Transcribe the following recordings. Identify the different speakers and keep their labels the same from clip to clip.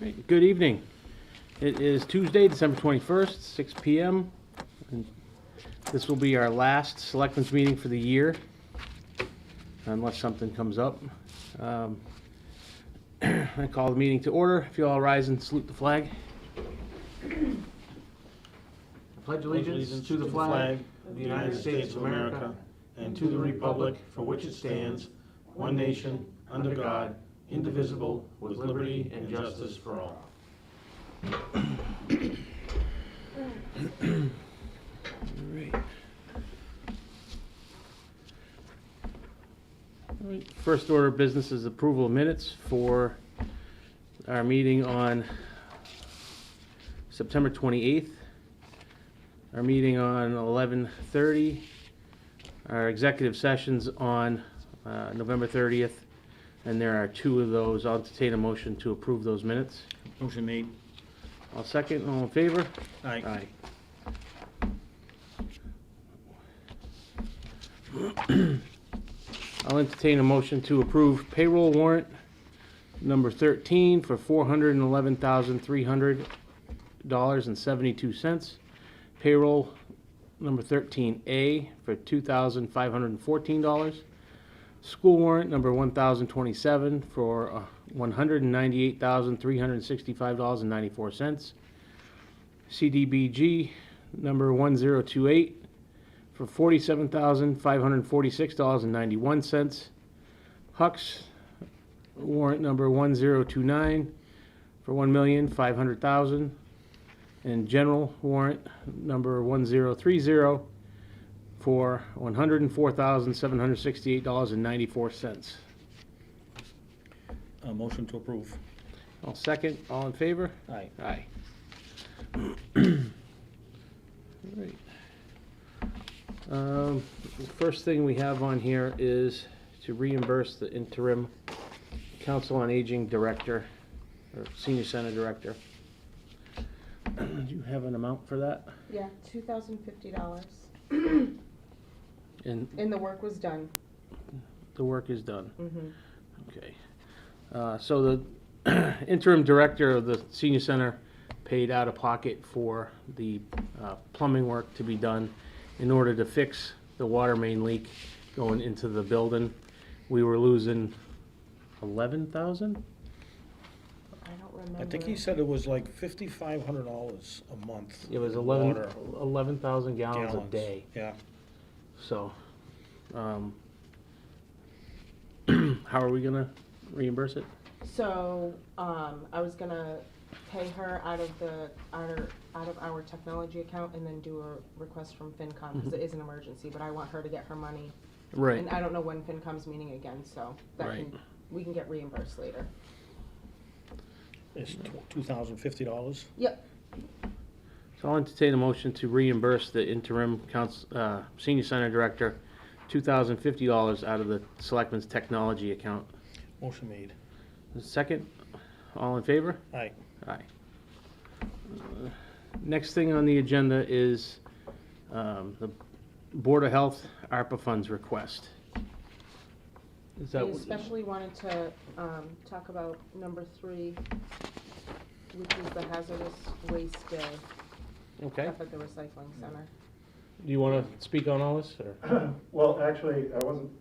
Speaker 1: Great. Good evening. It is Tuesday, December 21st, 6 p.m. And this will be our last Selectmen's meeting for the year, unless something comes up. I call the meeting to order. If you all rise and salute the flag. I pledge allegiance to the flag of the United States of America and to the republic for which it stands, one nation, under God, indivisible, with liberty and justice for all. All right. First order of business is approval of minutes for our meeting on September 28th, our meeting on 11/30, our executive sessions on November 30th, and there are two of those. I'll entertain a motion to approve those minutes.
Speaker 2: Motion made.
Speaker 1: I'll second. All in favor?
Speaker 2: Aye.
Speaker 1: I'll entertain a motion to approve payroll warrant number 13 for $411,300.72. Payroll number 13A for $2,514. School warrant number 1027 for $198,365.94. CDBG number 1028 for $47,546.91. Hux warrant number 1029 for $1,500,000, and general warrant number 1030 for $104,768.94.
Speaker 2: Motion to approve.
Speaker 1: I'll second. All in favor?
Speaker 2: Aye.
Speaker 1: Aye. All right. The first thing we have on here is to reimburse the interim Council on Aging Director, or Senior Center Director. Do you have an amount for that?
Speaker 3: Yeah, $2,050.
Speaker 1: And
Speaker 3: And the work was done.
Speaker 1: the work is done.
Speaker 3: Mm-hmm.
Speaker 1: Okay. So the interim director of the senior center paid out of pocket for the plumbing work to be done in order to fix the water main leak going into the building. We were losing 11,000?
Speaker 3: I don't remember.
Speaker 2: I think he said it was like $5,500 a month.
Speaker 1: It was
Speaker 2: Water
Speaker 1: 11,000 gallons a day.
Speaker 2: Yeah.
Speaker 1: So, how are we gonna reimburse it?
Speaker 3: So, I was gonna pay her out of our technology account and then do a request from FinCom, because it is an emergency, but I want her to get her money.
Speaker 1: Right.
Speaker 3: And I don't know when FinCom's meeting again, so
Speaker 1: Right.
Speaker 3: we can get reimbursed later.
Speaker 2: It's $2,050.
Speaker 3: Yep.
Speaker 1: So I'll entertain a motion to reimburse the interim senior center director $2,050 out of the Selectmen's technology account.
Speaker 2: Motion made.
Speaker 1: Second, all in favor?
Speaker 2: Aye.
Speaker 1: Aye. Next thing on the agenda is the Board of Health ARPA funds request. Is that
Speaker 3: I especially wanted to talk about number 3, which is the hazardous waste day
Speaker 1: okay?
Speaker 3: up at the recycling center.
Speaker 1: Do you want to speak on all this, or?
Speaker 4: Well, actually, I wasn't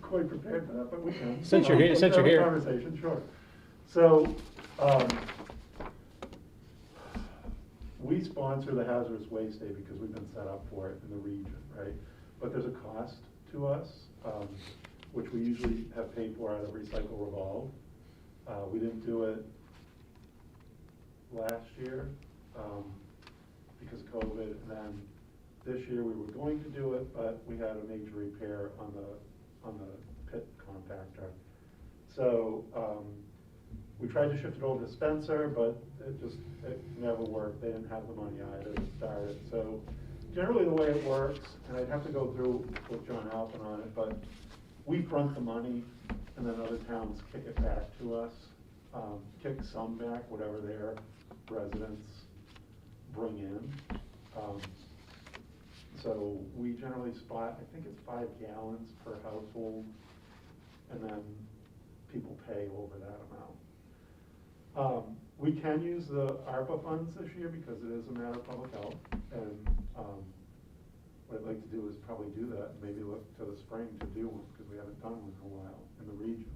Speaker 4: quite prepared for that, but we can.
Speaker 1: Since you're here- since you're
Speaker 4: Have a
Speaker 1: here.
Speaker 4: Conversation, sure. So, we sponsor the hazardous waste day because we've been set up for it in the region, right? But there's a cost to us, which we usually have paid for out of Recycle Revolve. We didn't do it last year because of COVID, and then this year we were going to do it, but we had a major repair on the pit compactor. So we tried to shift it over to Spencer, but it never worked. They didn't have the money either to start it. So generally the way it works, and I'd have to go through with John Alpin on it, but we front the money and then other towns kick it back to us, kick some back, whatever their residents bring in. So we generally spot, I think it's 5 gallons per household, and then people pay over that amount. We can use the ARPA funds this year because it is a matter of public health, and, what I'd like to do is probably do that, and maybe look to the spring to do one, because we haven't done one in a while in the region.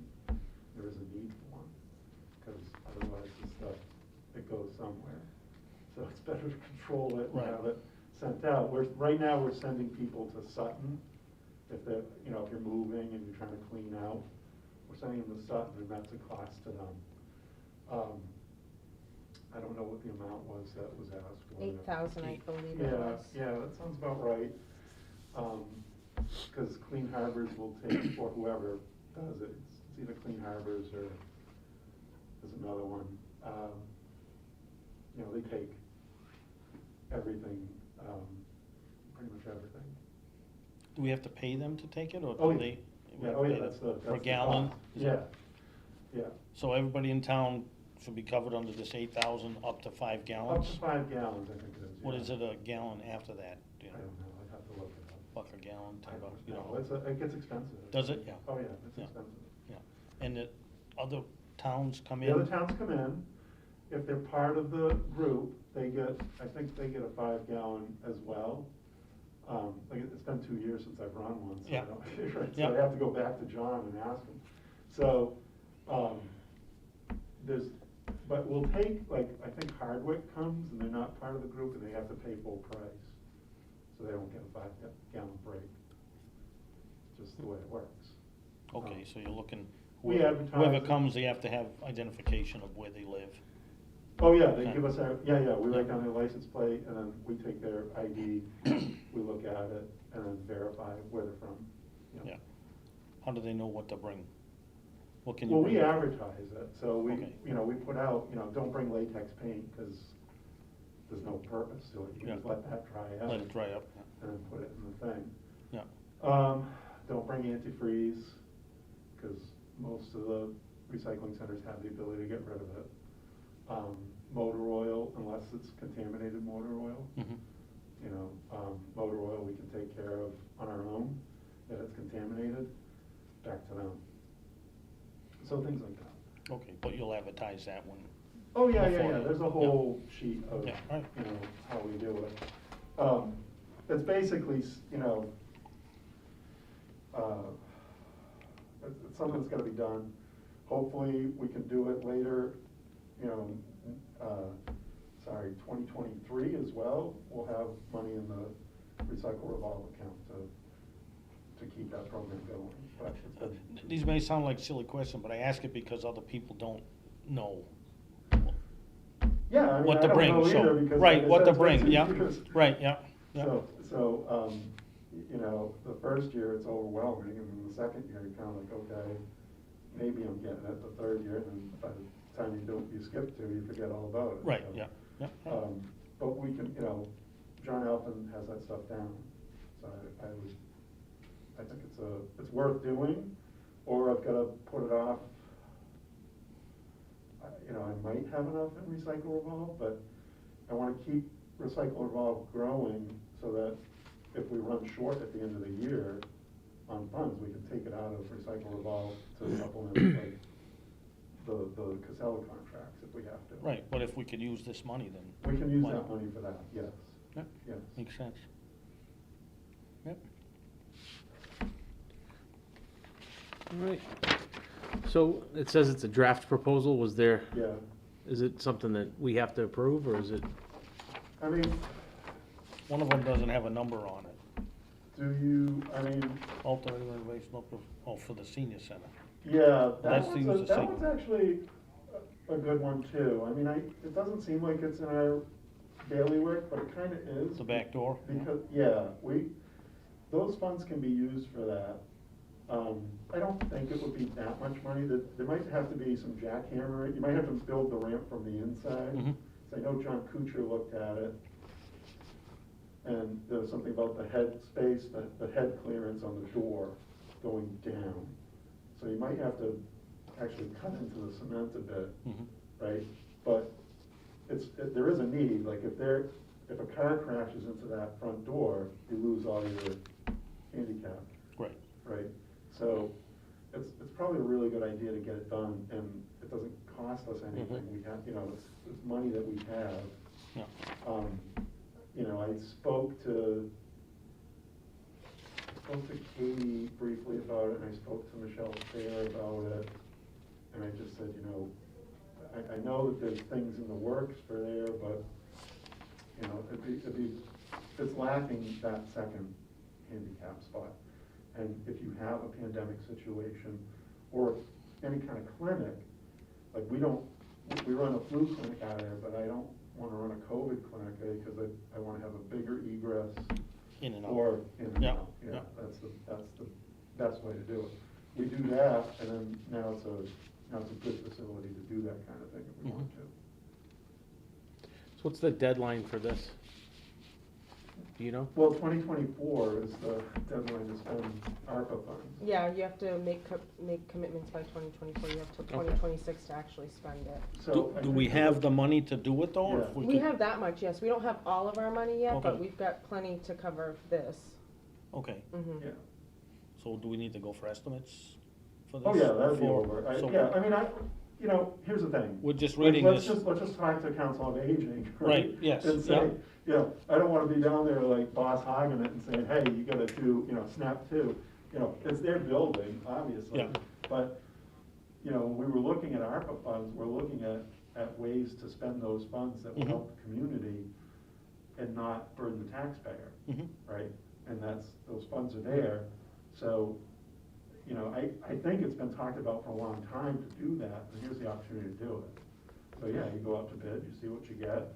Speaker 4: There is a need for one, because otherwise the stuff, it goes somewhere. So it's better to control it and
Speaker 2: Right.
Speaker 4: have it sent out. Right now, we're sending people to Sutton, if they're, if you're moving and you're trying to clean out, we're sending them to Sutton, and that's a cost to them. I don't know what the amount was that was asked for.
Speaker 3: 8,000, I believe it
Speaker 4: Yeah,
Speaker 3: was.
Speaker 4: yeah, that sounds about right. Because Clean Harbors will take, or whoever does it, it's either Clean Harbors or there's another one. They take everything, pretty much everything.
Speaker 2: Do we have to pay them to take it, or
Speaker 4: Oh,
Speaker 2: do
Speaker 4: yeah.
Speaker 2: they? we
Speaker 4: Yeah,
Speaker 2: have
Speaker 4: oh
Speaker 2: to
Speaker 4: yeah,
Speaker 2: pay
Speaker 4: that's
Speaker 2: them
Speaker 4: the.
Speaker 2: Per
Speaker 4: that's the
Speaker 2: gallon?
Speaker 4: cost.
Speaker 2: Is
Speaker 4: Yeah,
Speaker 2: that-
Speaker 4: yeah.
Speaker 2: So everybody in town should be covered under this 8,000 up to 5
Speaker 4: Up
Speaker 2: gallons?
Speaker 4: to 5 gallons, I think it is.
Speaker 2: What
Speaker 4: yeah.
Speaker 2: is it a gallon after that? Do
Speaker 4: I
Speaker 2: you know,
Speaker 4: don't know, I'd have to look it up.
Speaker 2: buck a gallon,
Speaker 4: I
Speaker 2: $10,
Speaker 4: don't
Speaker 2: you
Speaker 4: know.
Speaker 2: know?
Speaker 4: It gets expensive.
Speaker 2: Does it? Yeah.
Speaker 4: Oh, yeah, it's
Speaker 2: Yeah.
Speaker 4: expensive.
Speaker 2: Yeah, and the other towns come in?
Speaker 4: The other towns come in, if they're part of the group, I think they get a 5 gallon as well. It's been 2 years since I've run one, so I
Speaker 2: Yeah.
Speaker 4: don't, right,
Speaker 2: Yeah.
Speaker 4: so I have to go back to John and ask him. So, but we'll take, I think Hardwick comes, and they're not part of the group, and they have to pay full price. So they don't get a 5 gallon break. Just the way it works.
Speaker 2: Okay, so you're looking,
Speaker 4: We
Speaker 2: whoever
Speaker 4: advertise it.
Speaker 2: comes, they have to have identification of where they live.
Speaker 4: Oh, yeah, they
Speaker 2: Okay.
Speaker 4: give us we write down their license plate, and then we take their ID, we look at it, and then verify where they're from.
Speaker 2: Yeah. How do they know what to bring? What can you
Speaker 4: Well,
Speaker 2: bring?
Speaker 4: we advertise it, so we,
Speaker 2: Okay.
Speaker 4: we put out, don't bring latex paint, because there's no purpose to it. You
Speaker 2: Yeah.
Speaker 4: just let that dry out.
Speaker 2: Let it dry up,
Speaker 4: And then put it in the thing.
Speaker 2: yeah.
Speaker 4: Don't bring antifreeze, because most of the recycling centers have the ability to get rid of it. Motor oil, unless it's contaminated motor oil.
Speaker 2: Mhm.
Speaker 4: Motor oil we can take care of on our own. If it's contaminated, back to them. So things like that.
Speaker 2: Okay, but you'll advertise that one.
Speaker 4: Oh, yeah,
Speaker 2: Before.
Speaker 4: there's a whole sheet of,
Speaker 2: Yeah, right.
Speaker 4: how we do it. It's basically, it's something that's gotta be done. Hopefully, we can do it later, 2023 as well. We'll have money in the recycle revolve account to keep that program going. But it's been-
Speaker 2: These may sound like silly questions, but I ask it because other people don't know
Speaker 4: Yeah, I mean,
Speaker 2: what
Speaker 4: I
Speaker 2: to
Speaker 4: don't
Speaker 2: bring,
Speaker 4: know
Speaker 2: so,
Speaker 4: either, because
Speaker 2: right,
Speaker 4: like I
Speaker 2: what
Speaker 4: said,
Speaker 2: to
Speaker 4: it's been
Speaker 2: bring,
Speaker 4: 2
Speaker 2: yeah,
Speaker 4: years.
Speaker 2: right, yeah, yeah.
Speaker 4: So, the first year it's overwhelming, and then the second year you're kind of like, okay, maybe I'm getting it. The third year, and then by the time you skip 2, you forget all about it.
Speaker 2: Right,
Speaker 4: So,
Speaker 2: yeah, yeah.
Speaker 4: But we can, John Alphen has that stuff down, so I think it's worth doing, or I've gotta put it off. I might have enough in Recycle Revolve, but I wanna keep Recycle Revolve growing so that if we run short at the end of the year on funds, we can take it out of Recycle Revolve to supplement like the Casella contracts if we have to.
Speaker 2: Right, but if we could use this money, then.
Speaker 4: We can use
Speaker 2: why
Speaker 4: that
Speaker 2: not?
Speaker 4: money for that, yes,
Speaker 2: Yep,
Speaker 4: yes.
Speaker 2: makes sense. Yep.
Speaker 1: All right. So it says it's a draft proposal.
Speaker 4: Yeah,
Speaker 1: Is it something that we have to approve, or is it?
Speaker 4: I mean,
Speaker 2: One of them doesn't have a number on it. Ultimate renovation, for the senior center.
Speaker 4: Yeah,
Speaker 2: That's to use the
Speaker 4: that
Speaker 2: same-
Speaker 4: one's actually a good one too. I mean, it doesn't seem like it's in our daily work, but it kinda is.
Speaker 2: The back door?
Speaker 4: Because, those funds can be used for that. I don't think it would be that much money. There might have to be some jackhammering. You might have to build the ramp from the inside.
Speaker 2: Mhm.
Speaker 4: So I know John Kuchar looked at it. And there was something about the head space, the head clearance on the door going down. So you might have to actually cut into the cement a bit,
Speaker 2: Mhm.
Speaker 4: right? But there is a need, like if a car crashes into that front door, you lose all your handicap,
Speaker 2: Right.
Speaker 4: right? So it's probably a really good idea to get it done, and it doesn't cost us anything. We have, it's money that we have.
Speaker 2: Yeah.
Speaker 4: I spoke to Katie briefly about it, and I spoke to Michelle Fair about it, and I just said, I know that there's things in the works for there, but, it's lacking that second handicap spot. And if you have a pandemic situation, or any kind of clinic, like we run a flu clinic out of there, but I don't want to run a COVID clinic, because I want to have a bigger egress.
Speaker 2: In and out.
Speaker 4: Or in and
Speaker 2: Yeah,
Speaker 4: out,
Speaker 2: yeah.
Speaker 4: that's the best way to do it. We do that, and then now it's a good facility to do that kind of thing if we want to.
Speaker 1: So what's the deadline for this? Do you know?
Speaker 4: Well, 2024 is the deadline to spend ARPA funds.
Speaker 3: Yeah, you have to make commitments by 2024, you have till 2026 to actually spend it.
Speaker 4: So I
Speaker 2: Do we
Speaker 4: think
Speaker 2: have the money to do it though?
Speaker 4: Yeah.
Speaker 2: If
Speaker 3: We
Speaker 2: could-
Speaker 3: have that much, yes, we don't have all of our money yet, but
Speaker 2: Okay.
Speaker 3: we've got plenty to cover this.
Speaker 2: Okay,
Speaker 3: Mhm.
Speaker 4: Yeah.
Speaker 2: so do we need to go for estimates for this?
Speaker 4: Oh, yeah, that'd be
Speaker 2: For-
Speaker 4: over.
Speaker 2: so
Speaker 4: Here's the thing.
Speaker 2: We're just
Speaker 4: Like,
Speaker 2: reading this.
Speaker 4: Let's just talk to Council on Aging, right?
Speaker 2: Right, yes,
Speaker 4: And say, I don't wanna be down there like boss hogging it and saying, hey, you gotta do, snap two. It's their building, obviously.
Speaker 2: Yeah.
Speaker 4: But, when we were looking at ARPA funds, we're looking at ways to spend those funds that will
Speaker 2: Mhm.
Speaker 4: help the community and not burden the taxpayer,
Speaker 2: Mhm.
Speaker 4: right? And those funds are there, so, I think it's been talked about for a long time to do that, and here's the opportunity to do it. So, yeah, you go out to bid, you see what you get,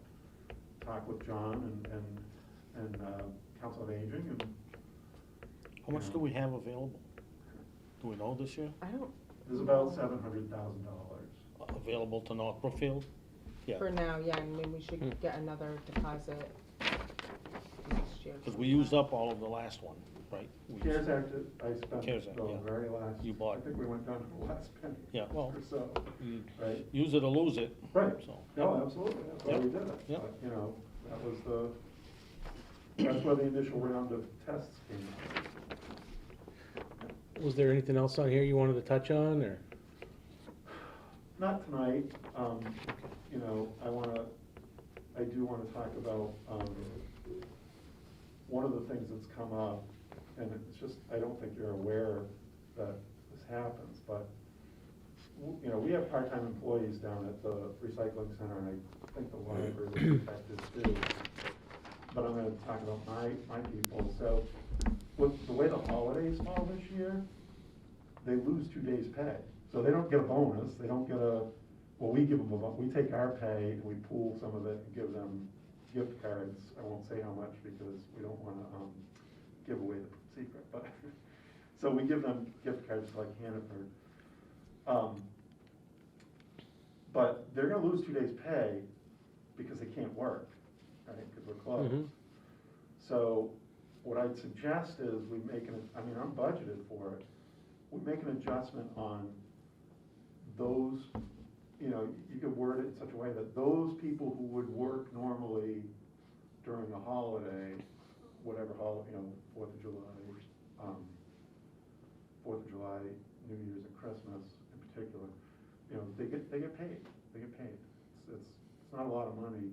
Speaker 4: talk with John and Council on Aging, and
Speaker 2: How much do we have available? Do we know this year?
Speaker 3: I don't,
Speaker 4: there's about $700,000.
Speaker 2: Available to North Brookfield? Yeah,
Speaker 3: for now, yeah, and maybe we should get another deposit next year.
Speaker 2: because we used up all of the last one, right? We-
Speaker 4: CARES Act, I spent
Speaker 2: CARES Act,
Speaker 4: the
Speaker 2: yeah.
Speaker 4: very last,
Speaker 2: You bought-
Speaker 4: I think we went down to the last penny.
Speaker 2: Yeah, well-
Speaker 4: Or so,
Speaker 2: you
Speaker 4: right?
Speaker 2: Use it or lose it.
Speaker 4: Right,
Speaker 2: So,
Speaker 4: no, absolutely, that's why
Speaker 2: Yep.
Speaker 4: we did it.
Speaker 2: Yep.
Speaker 4: But, that's where the initial round of tests came out.
Speaker 1: Was there anything else on here you wanted to touch on, or?
Speaker 4: Not tonight, I do wanna talk about, one of the things that's come up, and it's just, I don't think you're aware that this happens, but, we have part-time employees down at the recycling center, and I think the library was affected too. But I'm gonna talk about my people, so, with the way the holidays fall this year, they lose 2 days' pay. So they don't get a bonus, they don't get we give them we take our pay, and we pool some of it and give them gift cards. I won't say how much because we don't wanna, give away the secret, but, so we give them gift cards to like Hannaford. But they're gonna lose 2 days' pay because they can't work, right, because we're closed.
Speaker 1: Mhm.
Speaker 4: So what I'd suggest is we make I'm budgeted for it, we make an adjustment on those, you could word it in such a way that those people who would work normally during a holiday, whatever holiday, 4th of July, New Year's and Christmas in particular, they get paid, It's not a lot of money,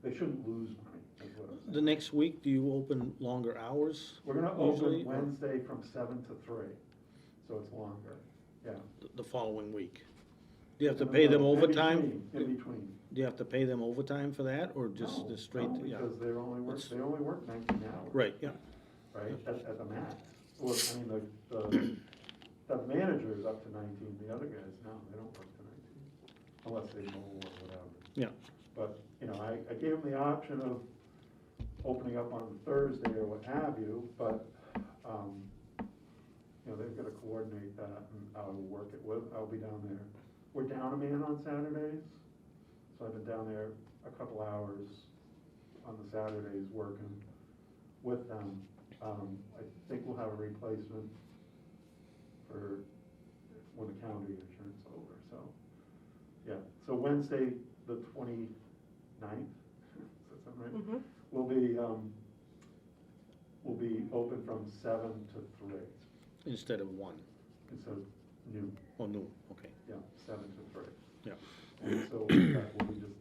Speaker 4: they shouldn't lose money, is what I'm saying.
Speaker 2: The next week, do you open longer hours?
Speaker 4: We're gonna
Speaker 2: usually,
Speaker 4: open
Speaker 2: or
Speaker 4: Wednesday from 7 to 3, so it's longer, yeah.
Speaker 2: The following week? Do you have to pay them overtime?
Speaker 4: In between.
Speaker 2: Do you have to pay them overtime for that, or just
Speaker 4: No,
Speaker 2: the straight,
Speaker 4: no,
Speaker 2: yeah?
Speaker 4: because they only work 19 hours.
Speaker 2: Right, yeah.
Speaker 4: Right, at the max. Well, the manager is up to 19, the other guys, no, they don't work to 19, unless they mow or whatever.
Speaker 2: Yeah.
Speaker 4: But, I gave them the option of opening up on Thursday or what have you, but, they've got to coordinate that, and I'll work it I'll be down there. We're down a man on Saturdays, so I've been down there a couple hours on the Saturdays working with them. I think we'll have a replacement for when the calendar year turns over, so, yeah. So Wednesday, the 29th, is that something right?
Speaker 3: Mhm.
Speaker 4: We'll be open from 7 to 3,
Speaker 2: Instead of 1,
Speaker 4: instead of noon,
Speaker 2: or noon, okay.
Speaker 4: yeah, 7 to 3.
Speaker 2: Yeah.
Speaker 4: And so we'll be just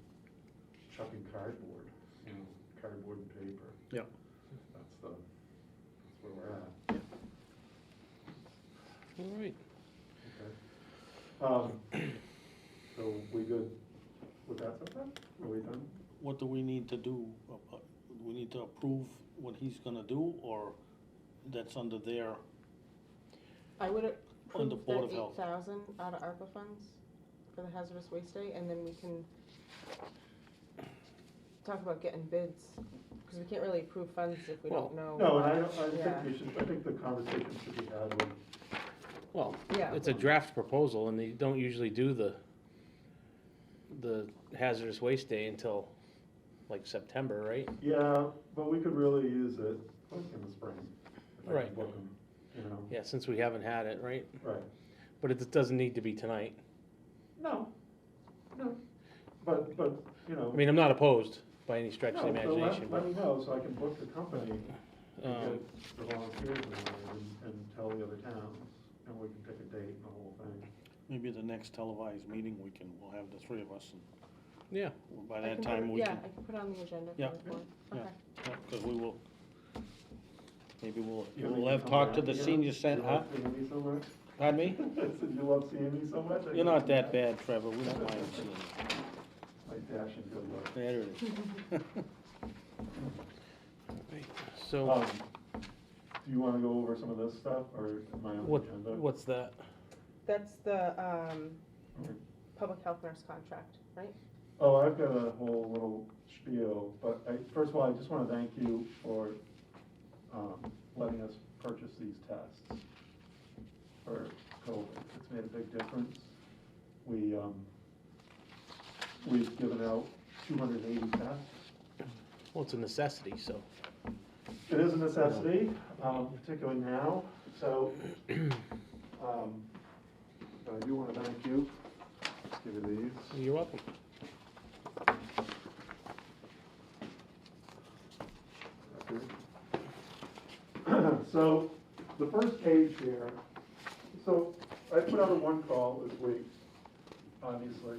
Speaker 4: chucking cardboard, cardboard and paper.
Speaker 2: Yeah.
Speaker 4: That's where we're at.
Speaker 1: All right.
Speaker 4: Okay. So we good with that stuff? Are we done?
Speaker 2: What do we need to do? We need to approve what he's gonna do, or that's under their,
Speaker 3: I would
Speaker 2: On the
Speaker 3: approve
Speaker 2: Board
Speaker 3: the
Speaker 2: of Health.
Speaker 3: 8,000 out of ARPA funds for the hazardous waste day, and then we can talk about getting bids, because we can't really approve funds if we don't know.
Speaker 4: No, and
Speaker 3: Yeah.
Speaker 4: I think the conversation should be had with,
Speaker 1: Well,
Speaker 3: Yeah.
Speaker 1: it's a draft proposal, and they don't usually do the hazardous waste day until like September, right?
Speaker 4: yeah, but we could really use it like in the spring. If I could
Speaker 1: Right.
Speaker 4: book 'em,
Speaker 1: Yeah, since we haven't had it, right?
Speaker 4: Right.
Speaker 1: But it doesn't need to be tonight.
Speaker 4: No, but,
Speaker 1: I mean, I'm not opposed by any stretch of the
Speaker 4: no, so
Speaker 1: imagination,
Speaker 4: let
Speaker 1: but,
Speaker 4: me know so I can book the company and
Speaker 1: um,
Speaker 4: get the volunteers in there and tell the other towns, and we can pick a date and the whole thing.
Speaker 2: maybe the next televised meeting, we'll have the three of us, and
Speaker 1: yeah,
Speaker 2: by
Speaker 3: I
Speaker 2: that
Speaker 3: can
Speaker 2: time,
Speaker 3: put-
Speaker 2: we
Speaker 3: Yeah,
Speaker 2: can,
Speaker 3: I can put it on the agenda for
Speaker 2: Yeah.
Speaker 3: the board.
Speaker 2: Yeah.
Speaker 3: Okay.
Speaker 2: because we will, maybe we'll
Speaker 4: You
Speaker 2: have
Speaker 4: come
Speaker 2: talked to
Speaker 4: back
Speaker 2: the
Speaker 4: again?
Speaker 2: senior
Speaker 4: You
Speaker 2: center, huh?
Speaker 4: love seeing me so much?
Speaker 2: Pardon me?
Speaker 4: I said, you love seeing me so much?
Speaker 2: You're not that bad, Trevor, we don't mind seeing you.
Speaker 4: My dashing good luck.
Speaker 2: There it is.
Speaker 1: right. So,
Speaker 4: Do you wanna go over some of this stuff, or am I on the
Speaker 1: what,
Speaker 4: agenda?
Speaker 1: what's that?
Speaker 3: That's the
Speaker 4: Okay.
Speaker 3: public health nurse contract, right?
Speaker 4: Oh, I've got a whole little spiel, but first of all, I just wanna thank you for, letting us purchase these tests for COVID. It's made a big difference. We've given out 280 tests.
Speaker 1: Well, it's a necessity, so.
Speaker 4: It is a necessity, particularly now, so, but I do wanna thank you. Just give you these.
Speaker 1: You're welcome.
Speaker 4: So, the first page here, so I put out a one call this week, obviously.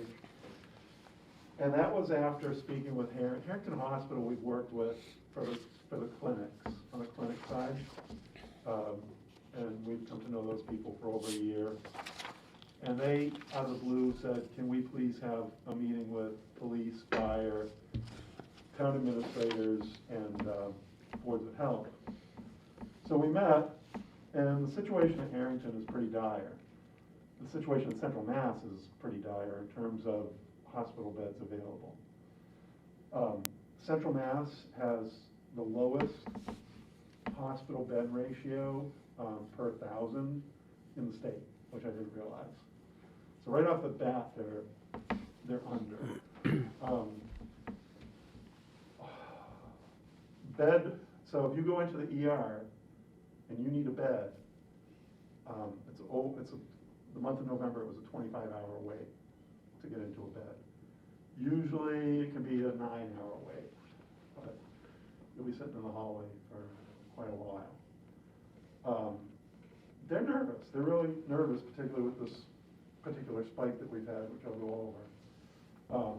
Speaker 4: And that was after speaking with Harrington Hospital we've worked with for the clinics, on the clinic side. And we've come to know those people for over a year. And they, out of the blue, said, can we please have a meeting with police, fire, town administrators, and boards of health. So we met, and the situation at Harrington is pretty dire. The situation in Central Mass is pretty dire in terms of hospital beds available. Central Mass has the lowest hospital bed ratio per 1,000 in the state, which I didn't realize. So right off the bat, they're under. Bed, so if you go into the ER and you need a bed, the month of November, it was a 25-hour wait to get into a bed. Usually, it can be a 9-hour wait, but you'll be sitting in the hallway for quite a while. They're nervous. They're really nervous, particularly with this particular spike that we've had, which I'll go over.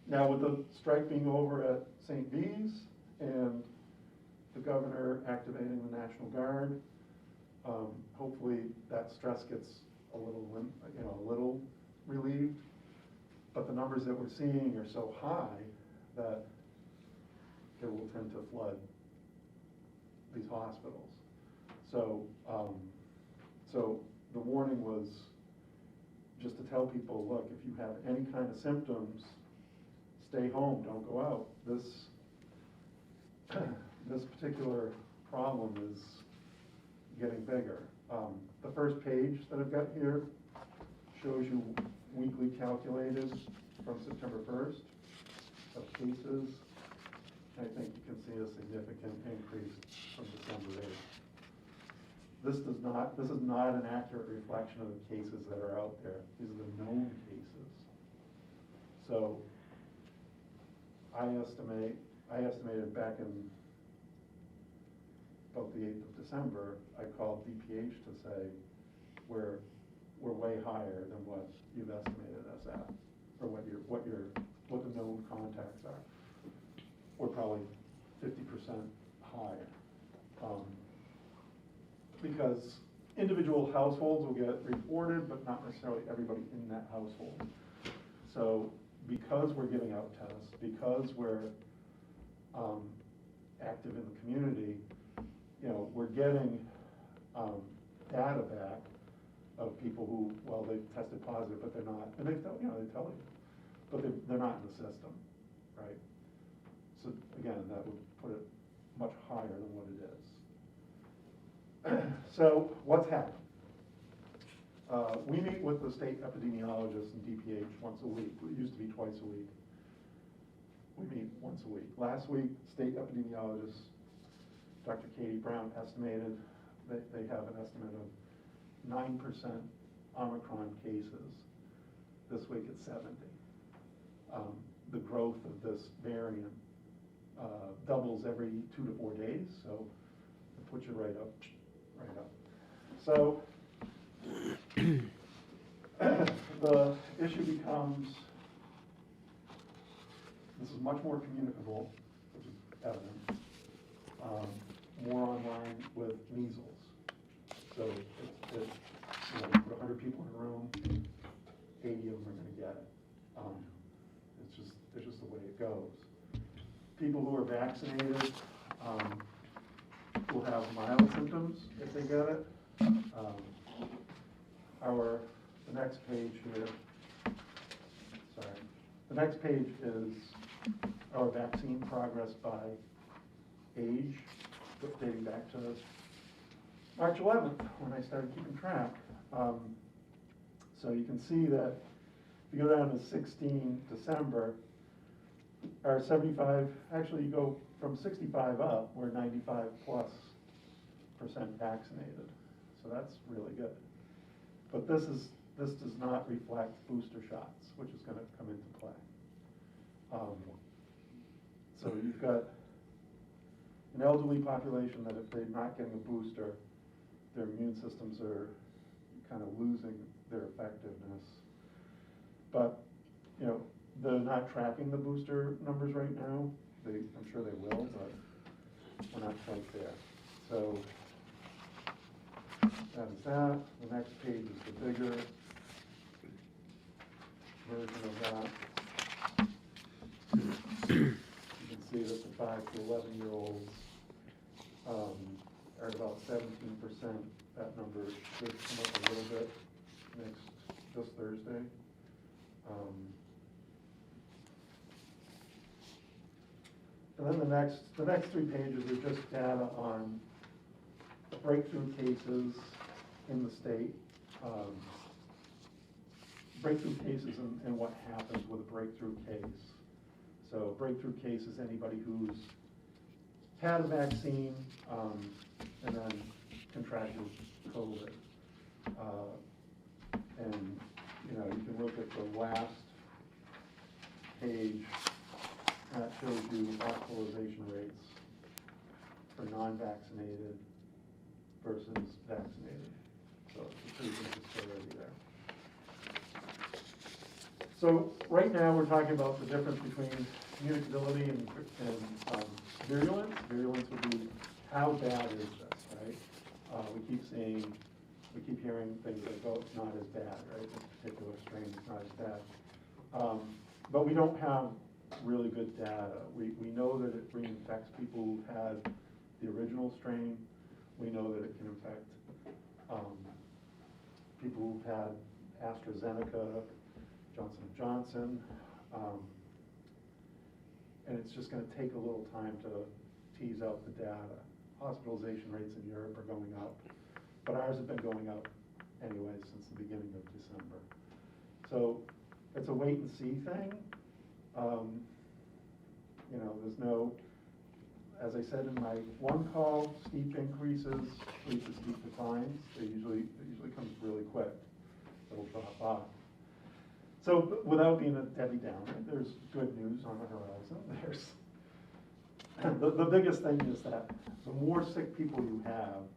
Speaker 4: Now, with the strike being over at St. V's and the governor activating the National Guard, hopefully that stress gets a little relieved. But the numbers that we're seeing are so high that it will tend to flood these hospitals. So, so the warning was just to tell people, look, if you have any kind of symptoms, stay home, don't go out. This particular problem is getting bigger. The first page that I've got here shows you weekly calculated from September 1st of cases. I think you can see a significant increase from December 8th. This is not an accurate reflection of the cases that are out there. These are the known cases. So I estimated back in about the 8th of December, I called DPH to say, we're we're way higher than what you've estimated us at, or what the known contacts are. We're probably 50% higher. Because individual households will get reported, but not necessarily everybody in that household. So because we're giving out tests, because we're active in the community, we're getting data back of people who, well, they've tested positive, but they're not, and they tell you, but they're not in the system, right? So again, that would put it much higher than what it is. So what's happened? We meet with the state epidemiologist and DPH once a week. It used to be twice a week. We meet once a week. Last week, state epidemiologist, Dr. Katie Brown, estimated that they have an estimate of 9% Omicron cases. This week it's 70. The growth of this variant doubles every 2 to 4 days, so it puts you right up. So the issue becomes, this is much more communicable, which is evident, more online with measles. So you put 100 people in a room, 80 of them are going to get it. It's just the way it goes. People who are vaccinated will have mild symptoms if they get it. The next page here, the next page is our vaccine progress by age, dating back to March 11th, when I started keeping track. So you can see that if you go down to 16 December, our 75, actually you go from 65 up, we're 95+% vaccinated. So that's really good. But this does not reflect booster shots, which is going to come into play. So you've got an elderly population that if they're not getting a booster, their immune systems are kind of losing their effectiveness. But, they're not tracking the booster numbers right now. I'm sure they will, but we're not quite there. So that is that. The next page is the bigger version of that. You can see that the 5 to 11-year-olds are at about 17%. That number should come up a little bit this Thursday. And then the next 3 pages are just data on breakthrough cases in the state. Breakthrough cases and what happens with a breakthrough case. So breakthrough case is anybody who's had a vaccine and then contracted COVID. And you can look at the last page. That shows you hospitalization rates for non-vaccinated versus vaccinated. So it's a pretty good disparity there. So right now we're talking about the difference between communicability and virulence. Virulence would be how bad is this, right? We keep hearing things like, oh, it's not as bad, right? This particular strain is not as bad. But we don't have really good data. We know that it reinfects people who had the original strain. We know that it can infect people who've had AstraZeneca, Johnson & Johnson. And it's just going to take a little time to tease out the data. Hospitalization rates in Europe are going up, but ours have been going up anyway since the beginning of December. So it's a wait and see thing. There's no, as I said in my one call, steep increases lead to steep declines. It usually comes really quick. It'll drop off. So without being a Debbie Downer, there's good news on the horizon. The biggest thing is that the more sick people you have,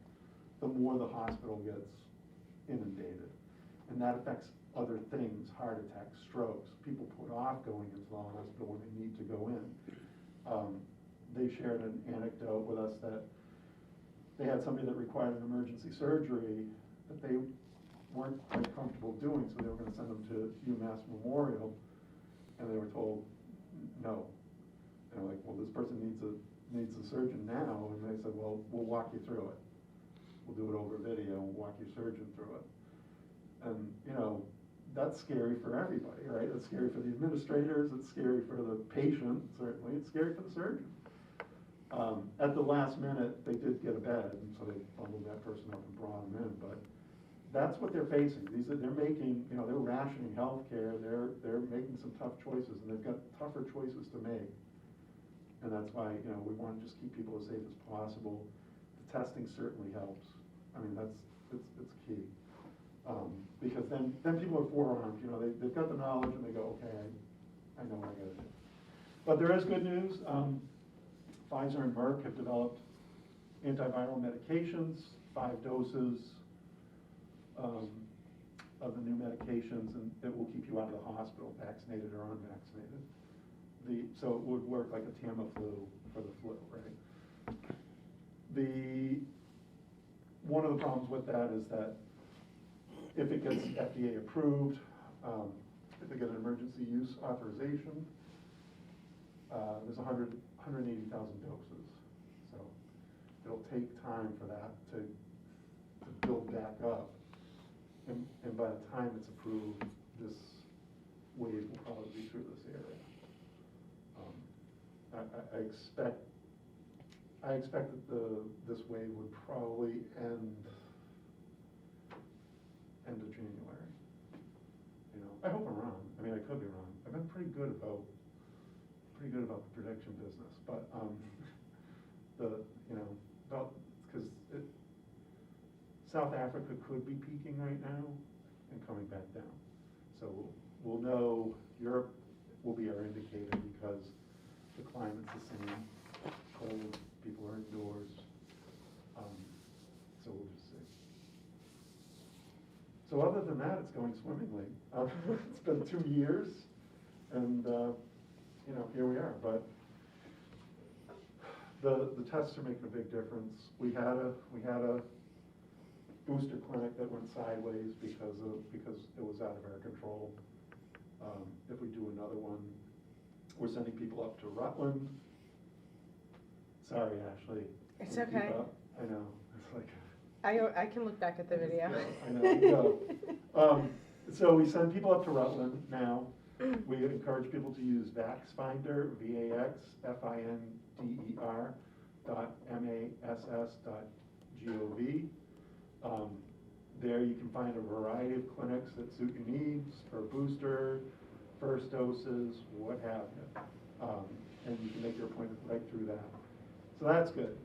Speaker 4: the more the hospital gets inundated. And that affects other things, heart attacks, strokes. People put off going into the hospital when they need to go in. They shared an anecdote with us that they had somebody that required an emergency surgery that they weren't quite comfortable doing, so they were gonna send them to UMass Memorial, and they were told, no. And they're like, well, this person needs a surgeon now, and they said, well, we'll walk you through it. We'll do it over video, we'll walk your surgeon through it. And, you know, that's scary for everybody, right? It's scary for the administrators, it's scary for the patient, certainly, it's scary for the surgeon. At the last minute, they did get a bed, and so they bundled that person up and brought them in, but that's what they're facing. They're making, you know, they're rationing healthcare, they're making some tough choices, and they've got tougher choices to make. And that's why, you know, we want to just keep people as safe as possible. The testing certainly helps. I mean, it's key. Because then people are forearmed, you know, they've got the knowledge and they go, okay, I know what I gotta do. But there is good news. Pfizer and Merck have developed antiviral medications, 5 doses of the new medications, and it will keep you out of the hospital, vaccinated or unvaccinated. So it would work like a Tamiflu for the flu, right? One of the problems with that is that if it gets FDA approved, if they get an emergency use authorization, there's 180,000 doses. So it'll take time for that to build back up. And by the time it's approved, this wave will probably be through this area. I expect that this wave would probably end of January. You know, I hope I'm wrong. I mean, I could be wrong. I've been pretty good about the prediction business, but because South Africa could be peaking right now and coming back down. So we'll know. Europe will be our indicator because the climate's the same. Cold, people are indoors. So we'll just see. So other than that, it's going swimmingly. It's been 2 years, and you know, here we are. But the tests are making a big difference. We had a booster clinic that went sideways because it was out of our control. If we do another one, we're sending people up to Rutland. Sorry, Ashley.
Speaker 3: It's
Speaker 4: Keep
Speaker 3: okay.
Speaker 4: up. I know. It's like.
Speaker 3: I can look back at the video.
Speaker 4: I know, you go. So we send people up to Rutland now. We encourage people to use VaxFinder, VaxFinder.mass.gov. There you can find a variety of clinics that suit your needs for a booster, first doses, what have you. And you can make your appointment right through that. So that's good.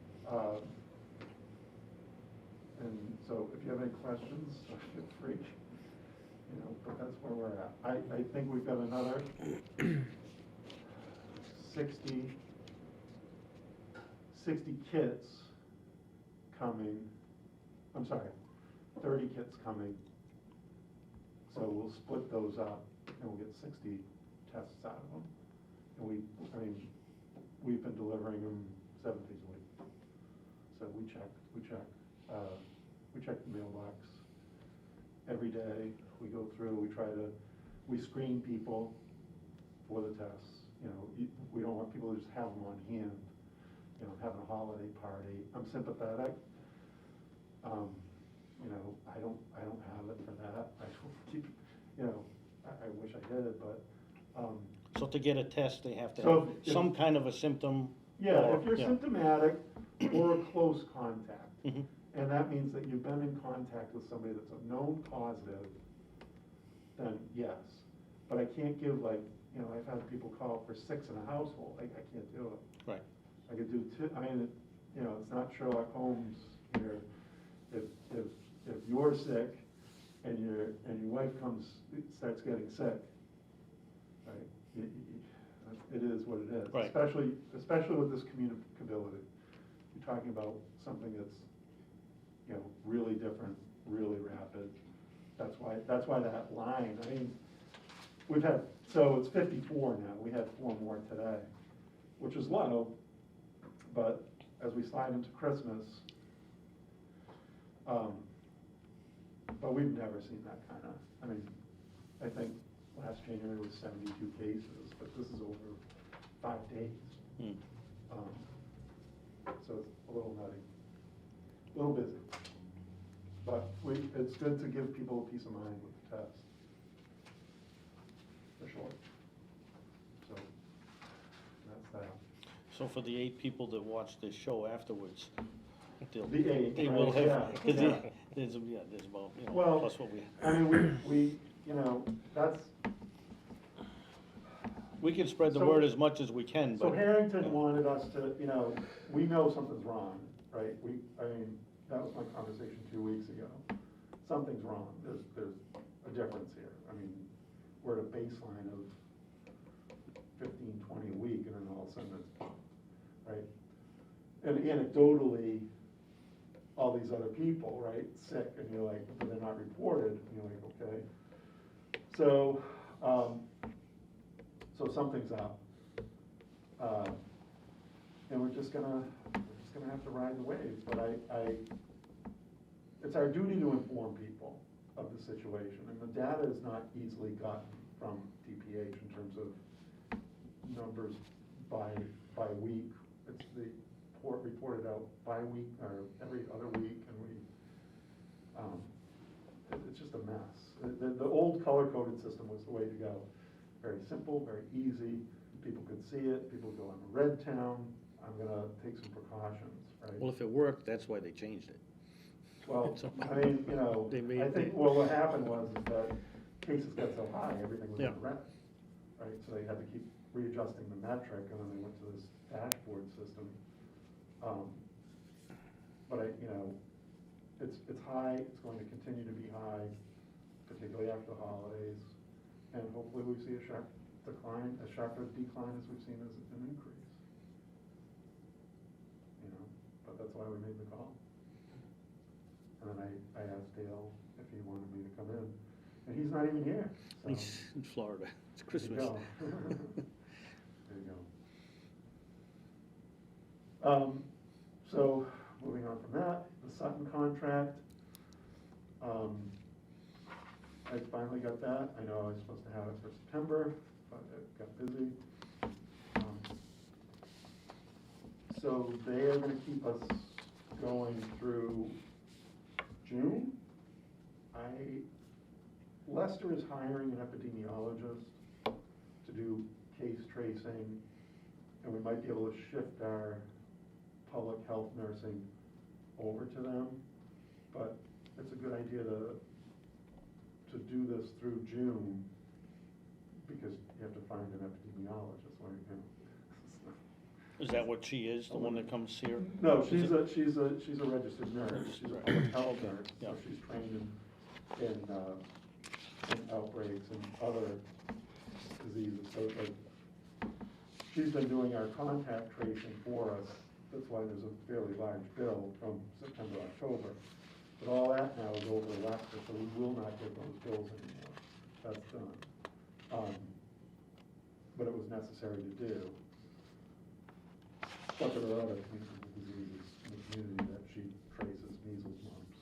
Speaker 4: And so if you have any questions, feel free. You know, but that's where we're at. I think we've got another 60 kits coming. I'm sorry, 30 kits coming. So we'll split those up and we'll get 60 tests out of them. And we've been delivering them 7 days a week. So we check the mailbox every day. We go through, we screen people for the tests. You know, we don't want people to just have them on hand, you know, having a holiday party. I'm sympathetic. You know, I don't have it for that. I don't keep, you know, I wish I did, but.
Speaker 2: So to get a test, they have to
Speaker 4: So
Speaker 2: have some kind of a symptom?
Speaker 4: Yeah,
Speaker 2: or-
Speaker 4: if you're
Speaker 2: yeah.
Speaker 4: symptomatic or a close contact,
Speaker 2: Mhm.
Speaker 4: and that means that you've been in contact with somebody that's a known positive, then yes. But I can't give, like, you know, I've had people call for 6 in a household. I can't do it.
Speaker 2: Right.
Speaker 4: I could do 2. I mean, you know, it's not Sherlock Holmes here. If you're sick and your wife starts getting sick, right? It is what it is.
Speaker 2: Right.
Speaker 4: Especially with this communicability. You're talking about something that's, you know, really different, really rapid. That's why that line, I mean, we've had, so it's 54 now, we had 4 more today, which is low, but as we slide into Christmas, but we've never seen that kind of, I mean, I think last January was 72 cases, but this is over 5 days. So it's a little nutty, a little busy. But it's good to give people a peace of mind with the test, for sure. So, that's that.
Speaker 2: So for the 8 people that watch this show afterwards, they'll,
Speaker 4: The 8,
Speaker 2: they will
Speaker 4: right,
Speaker 2: have,
Speaker 4: yeah,
Speaker 2: cause
Speaker 4: yeah.
Speaker 2: there's about, you know,
Speaker 4: Well,
Speaker 2: plus what we.
Speaker 4: I mean, we, you know, that's,
Speaker 2: We can spread the
Speaker 4: So-
Speaker 2: word as much as we can,
Speaker 4: so
Speaker 2: but.
Speaker 4: Harrington
Speaker 2: yeah.
Speaker 4: wanted us to, you know, we know something's wrong, right? I mean, that was my conversation 2 weeks ago. Something's wrong, there's a difference here. I mean, we're at a baseline of 15, 20 a week, and then all of a sudden it's, right? And anecdotally, all these other people, right, sick, and you're like, but they're not reported, and you're like, okay. So, so something's up. And we're just gonna have to ride the wave, but it's our duty to inform people of the situation, and the data is not easily gotten from DPH in terms of numbers by week. It's the report reported out bi-week or every other week, and it's just a mess. The old color-coded system was the way to go. Very simple, very easy, people could see it, people go, I'm a red town, I'm gonna take some precautions, right?
Speaker 2: Well, if it worked, that's why they changed it.
Speaker 4: Well,
Speaker 2: So-
Speaker 4: I mean, you know,
Speaker 2: They made-
Speaker 4: I think, well, what happened was is that cases got so high, everything was
Speaker 2: Yeah.
Speaker 4: in red, right? So they had to keep readjusting the metric, and then they went to this dashboard system. But you know, it's high, it's going to continue to be high, particularly after the holidays, and hopefully we see a sharp decline, a sharper decline as we've seen as an increase. You know, but that's why we made the call. And then I asked Dale if he wanted me to come in, and he's not even here, so.
Speaker 2: He's in Florida, it's
Speaker 4: There you
Speaker 2: Christmas.
Speaker 4: go. There you go. So, moving on from that, the Sutton contract. I finally got that. I know I was supposed to have it for September, but it got busy. So they are gonna keep us going through June. Lester is hiring an epidemiologist to do case tracing, and we might be able to shift our public health nursing over to them. But it's a good idea to do this through June, because you have to find an epidemiologist, like, you know.
Speaker 2: Is that what she is, the one that comes here?
Speaker 4: No,
Speaker 2: Is
Speaker 4: she's
Speaker 2: it-
Speaker 4: she's a registered nurse, she's a
Speaker 2: Right.
Speaker 4: public health
Speaker 2: Okay,
Speaker 4: nurse,
Speaker 2: yeah.
Speaker 4: so she's trained in outbreaks and other diseases, so it's like, she's been doing our contact tracing for us, that's why there's a fairly large bill from September, October. But all that now is over Lester, so we will not get those bills anymore, that's done. But it was necessary to do. But there are other communicable diseases in the community that she traces, measles, mumps,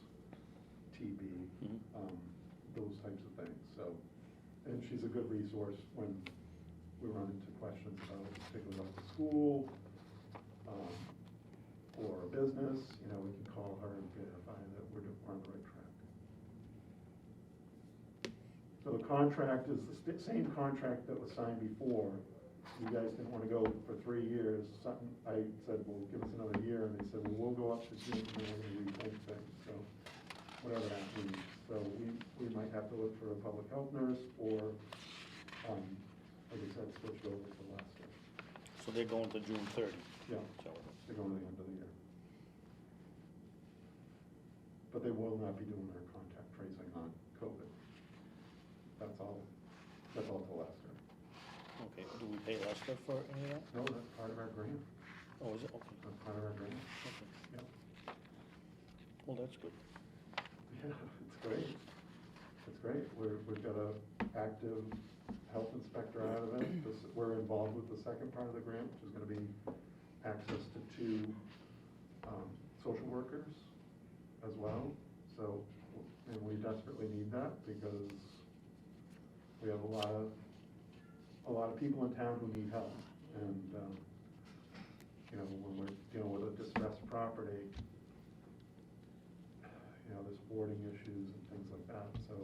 Speaker 4: TB,
Speaker 2: Mhm.
Speaker 4: those types of things, so. And she's a good resource when we run into questions about, particularly about the school, or a business, you know, we can call her and verify that we're on the right track. So the contract is the same contract that was signed before. You guys didn't want to go for 3 years. I said, well, give us another year, and they said, well, we'll go up to June, and then we're going to rethink things, so whatever that means. So we might have to look for a public health nurse, or, like I said, switch over to Lester.
Speaker 2: So they're going to June 30.
Speaker 4: Yeah,
Speaker 2: So,
Speaker 4: they're going to the end of the year. But they will not be doing their contact tracing on COVID. That's all to Lester.
Speaker 2: okay, do we pay Lester for any of that?
Speaker 4: No, that's part of our grant.
Speaker 2: Oh, is it? Okay.
Speaker 4: That's part of our grant.
Speaker 2: Okay.
Speaker 4: Yep.
Speaker 2: Well, that's good.
Speaker 4: Yeah, it's great. It's great. We've got a active health inspector out of it. We're involved with the second part of the grant, which is gonna be access to 2 social workers as well. So, and we desperately need that because we have a lot of people in town who need help. And, you know, when we're dealing with a distressed property, you know, there's boarding issues and things like that. So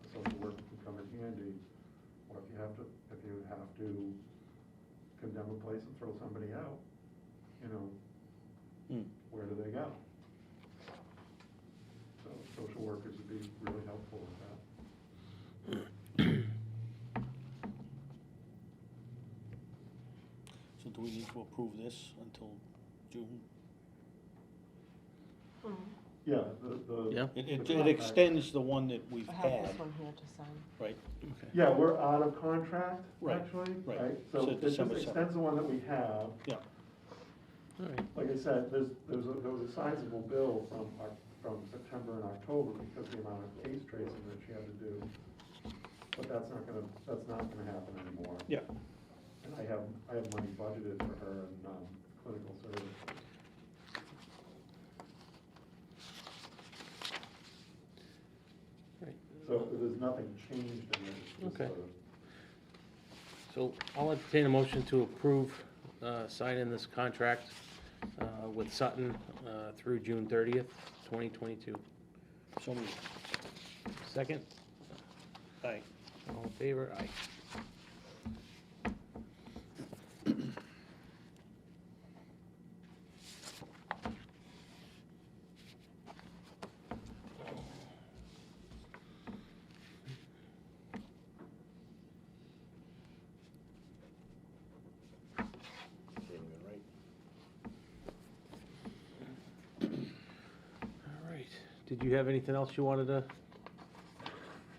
Speaker 4: the social worker can come in handy. Or if you have to condemn a place and throw somebody out, you know, where do they go? So social workers would be really helpful with that.
Speaker 2: So do we need to approve this until June?
Speaker 4: Yeah,
Speaker 1: Yeah.
Speaker 2: It
Speaker 4: the contract-
Speaker 2: extends the one that we've
Speaker 3: I have
Speaker 2: had,
Speaker 3: this one here to sign.
Speaker 2: right?
Speaker 1: Okay.
Speaker 4: Yeah, we're out of contract,
Speaker 2: Right,
Speaker 4: actually,
Speaker 2: right.
Speaker 4: right?
Speaker 2: So
Speaker 4: So it just
Speaker 2: December
Speaker 4: extends the one that we have.
Speaker 2: Yeah.
Speaker 1: All right.
Speaker 4: Like I said, there was a sizable bill from September and October because of the amount of case tracing that she had to do. But that's not gonna happen anymore.
Speaker 2: Yeah.
Speaker 4: And I have money budgeted for her in, clinical services.
Speaker 1: Right.
Speaker 4: So there's nothing changed in it. It's just
Speaker 1: Okay.
Speaker 4: sort of-
Speaker 1: So I'll entertain a motion to approve signing this contract with Sutton through June 30th, 2022.
Speaker 2: So moved.
Speaker 1: Second,
Speaker 2: Aye.
Speaker 1: all in favor? Aye. All right. Did you have anything else you wanted to?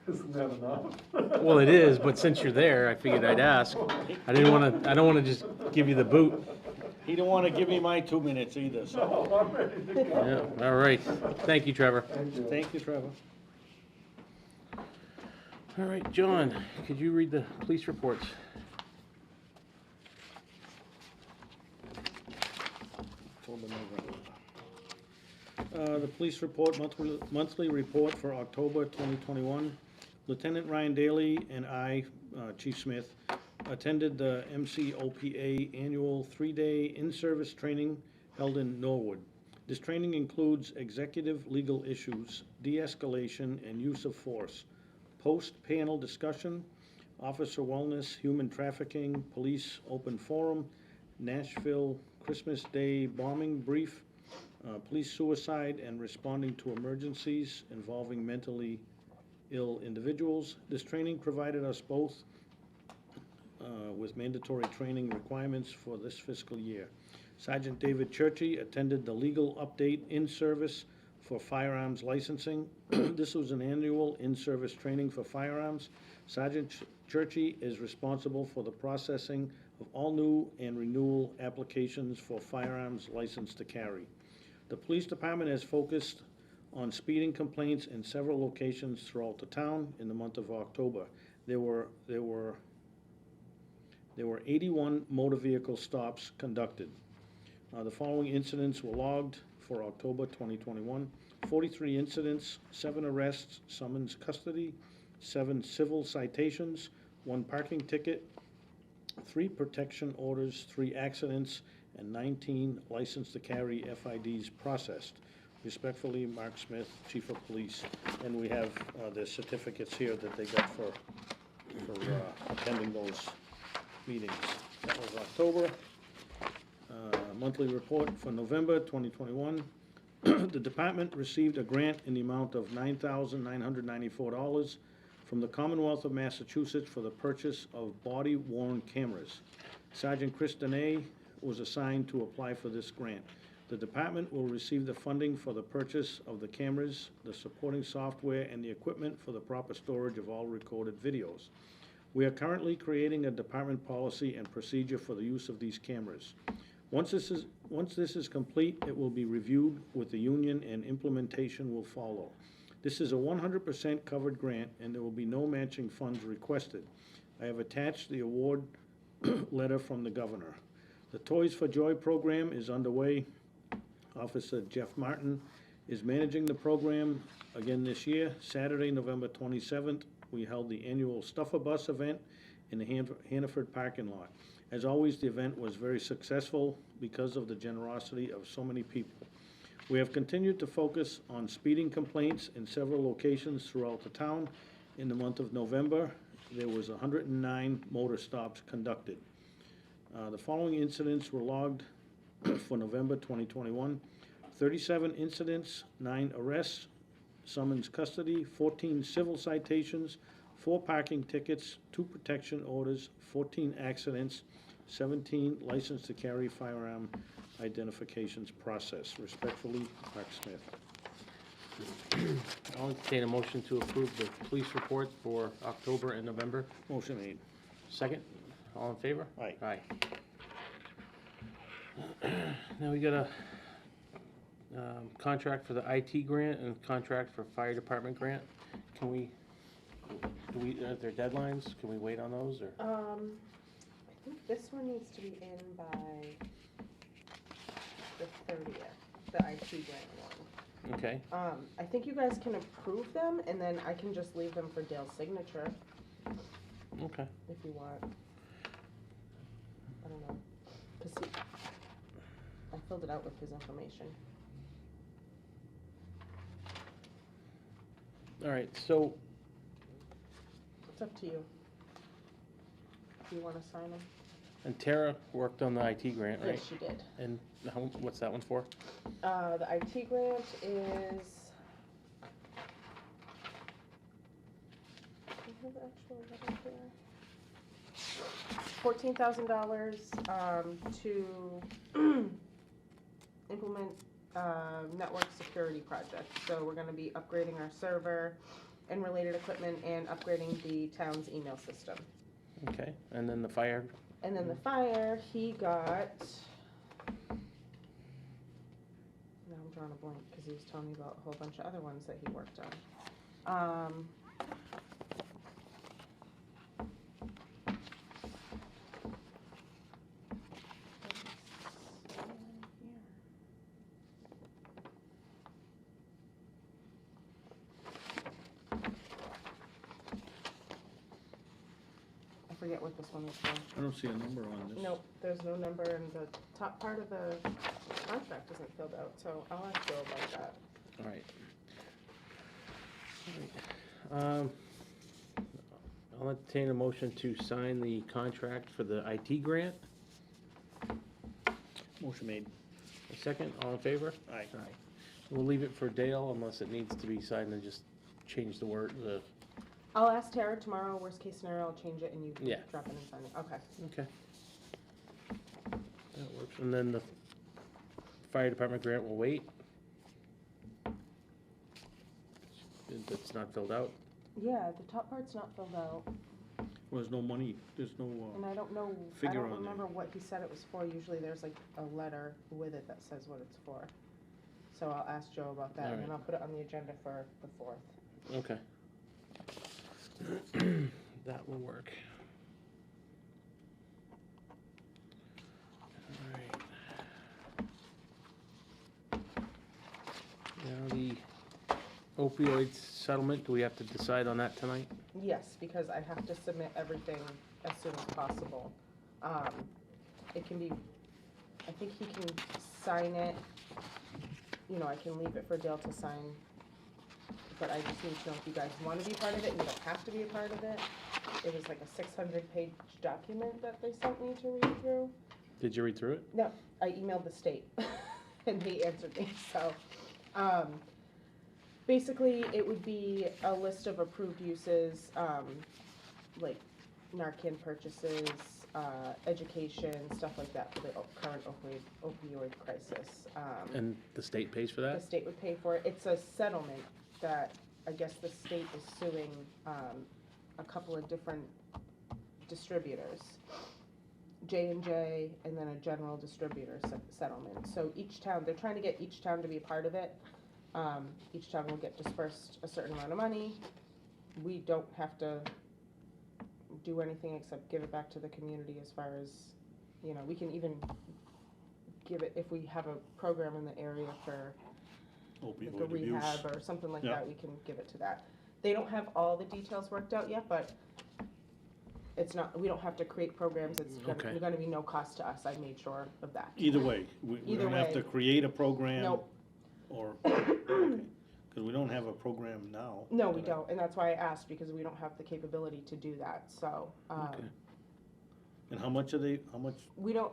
Speaker 4: Isn't that enough?
Speaker 1: Well, it is, but since you're there, I figured I'd ask. I don't want to just give you the boot.
Speaker 2: He don't wanna give me my 2 minutes either, so.
Speaker 4: No, I'm ready to go.
Speaker 1: Yeah, all right. Thank you, Trevor.
Speaker 4: Thank you.
Speaker 2: Thank you, Trevor.
Speaker 1: All right, John, could you read the police reports?
Speaker 2: October, November. The police report, monthly report for October 2021. Lieutenant Ryan Daly and I, Chief Smith, attended the MCOPA annual 3-day in-service training held in Norwood. This training includes executive legal issues, de-escalation and use of force, post-panel discussion, officer wellness, human trafficking, police open forum, Nashville Christmas Day bombing brief, police suicide and responding to emergencies involving mentally ill individuals. This training provided us both with mandatory training requirements for this fiscal year. Sergeant David Churchy attended the legal update in-service for firearms licensing. This was an annual in-service training for firearms. Sergeant Churchy is responsible for the processing of all new and renewal applications for firearms license to carry. The police department has focused on speeding complaints in several locations throughout the town in the month of October. There were 81 motor vehicle stops conducted. The following incidents were logged for October 2021. 43 incidents, 7 arrests, summons custody, 7 civil citations, 1 parking ticket, 3 protection orders, 3 accidents, and 19 license to carry FIDs processed. Respectfully, Mark Smith, Chief of Police, and we have the certificates here that they got for attending those meetings. That was October. Monthly report for November 2021. The department received a grant in the amount of $9,994 from the Commonwealth of Massachusetts for the purchase of body-worn cameras. Sergeant Chris Denay was assigned to apply for this grant. The department will receive the funding for the purchase of the cameras, the supporting software, and the equipment for the proper storage of all recorded videos. We are currently creating a department policy and procedure for the use of these cameras. Once this is complete, it will be reviewed with the union and implementation will follow. This is a 100% covered grant, and there will be no matching funds requested. I have attached the award letter from the governor. The Toys for Joy program is underway. Officer Jeff Martin is managing the program again this year. Saturday, November 27th, we held the annual Stuffer Bus event in the Hannaford parking lot. As always, the event was very successful because of the generosity of so many people. We have continued to focus on speeding complaints in several locations throughout the town. In the month of November, there was 109 motor stops conducted. The following incidents were logged for November 2021. 37 incidents, 9 arrests, summons custody, 14 civil citations, 4 parking tickets, 2 protection orders, 14 accidents, 17 license to carry firearm identifications processed. Respectfully, Mark Smith.
Speaker 1: I'll entertain a motion to approve the police report for October and November.
Speaker 2: Motion made.
Speaker 1: Second, all in favor?
Speaker 2: Aye.
Speaker 1: Aye. Now we got a contract for the IT grant and contract for fire department grant. Can we, are there deadlines? Can we wait on those, or?
Speaker 3: I think this one needs to be in by the 30th, the IT grant one.
Speaker 1: Okay,
Speaker 3: I think you guys can approve them, and then I can just leave them for Dale's signature,
Speaker 1: okay.
Speaker 3: if you want. I don't know, 'cause I filled it out with his information.
Speaker 1: All right, so,
Speaker 3: It's up to you. Do you wanna sign them?
Speaker 1: and Tara worked on the IT grant, right?
Speaker 3: Yes, she did.
Speaker 1: And what's that one for?
Speaker 3: The IT grant is. Do I have the actual letter here? $14,000, to implement, network security project. So we're gonna be upgrading our server and related equipment and upgrading the town's email system.
Speaker 1: Okay, and then the fire,
Speaker 3: And then the fire, he got. Now I'm drawing a blank because he was telling me about a whole bunch of other ones that he worked on. I forget what this one was for.
Speaker 2: I don't see a number on this.
Speaker 3: Nope, there's no number, and the top part of the contract isn't filled out, so I'll ask Joe about that.
Speaker 1: all right. All right. I'll entertain a motion to sign the contract for the IT grant.
Speaker 2: Motion made.
Speaker 1: A second, all in favor?
Speaker 2: Aye.
Speaker 1: Aye. We'll leave it for Dale unless it needs to be signed and just change the word,
Speaker 3: I'll ask Tara tomorrow, worst case scenario, I'll change it and you
Speaker 1: Yeah.
Speaker 3: can drop in and sign it, okay.
Speaker 1: okay. That works, and then the fire department grant will wait. It's not filled out.
Speaker 3: Yeah, the top part's not filled out,
Speaker 2: Well, there's no money, there's no,
Speaker 3: and I don't know, I
Speaker 2: Figure
Speaker 3: don't
Speaker 2: on there.
Speaker 3: remember what he said it was for, usually there's like a letter with it that says what it's for. So I'll ask Joe about that, and then
Speaker 1: Alright.
Speaker 3: I'll put it on the agenda for the 4th.
Speaker 1: Okay. That will work. Alright. Now the opioid settlement, do we have to decide on that tonight?
Speaker 3: Yes, because I have to submit everything as soon as possible. It can be, I think he can sign it, you know, I can leave it for Dale to sign, but I just need to know if you guys want to be part of it, and you don't have to be a part of it. It was like a 600-page document that they sent me to read through.
Speaker 1: Did you read through it?
Speaker 3: No, I emailed the state, and they answered me, so, basically, it would be a list of approved uses, like Narcan purchases, education, stuff like that for the current opioid crisis.
Speaker 1: And the state pays for
Speaker 3: The
Speaker 1: that?
Speaker 3: state would pay for it. It's a settlement that I guess the state is suing, a couple of different distributors. J&J and then a general distributor settlement. So each town, they're trying to get each town to be a part of it. Each town will get dispersed a certain amount of money. We don't have to do anything except give it back to the community as far as, you know, we can even give it, if we have a program in the area for like a
Speaker 2: Opioid abuse.
Speaker 3: rehab or something like
Speaker 2: Yeah.
Speaker 3: that, we can give it to that. They don't have all the details worked out yet, but it's not, we don't have to create programs, it's
Speaker 1: Okay.
Speaker 3: gonna be no cost to us, I made sure of that.
Speaker 2: Either way, we
Speaker 3: Either
Speaker 2: don't have to
Speaker 3: way.
Speaker 2: create a program.
Speaker 3: Nope.
Speaker 2: Or, okay, because we don't have a program now.
Speaker 3: No, we don't, and that's why I asked, because we don't have the capability to do that, so,
Speaker 2: Okay. And how much are they, how much,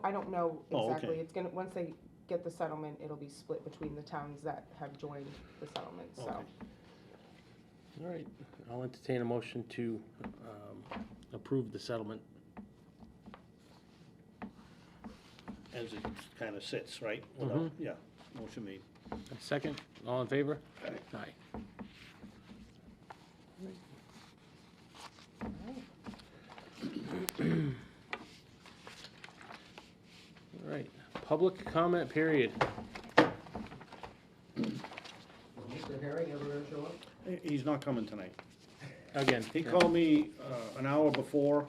Speaker 3: I don't know
Speaker 2: Oh, okay.
Speaker 3: exactly, it's gonna, once they get the settlement, it'll be split between the towns that have joined the settlement, so.
Speaker 2: Okay.
Speaker 1: All right, I'll entertain a motion to approve the settlement.
Speaker 2: as it kind of sits, right?
Speaker 1: Mhm.
Speaker 2: Without, yeah, motion made.
Speaker 1: A second, all in favor? Aye. All right, public comment period.
Speaker 5: Mr. Herring ever gonna show up?
Speaker 2: He's not coming tonight.
Speaker 1: Again.
Speaker 2: He called me an hour before,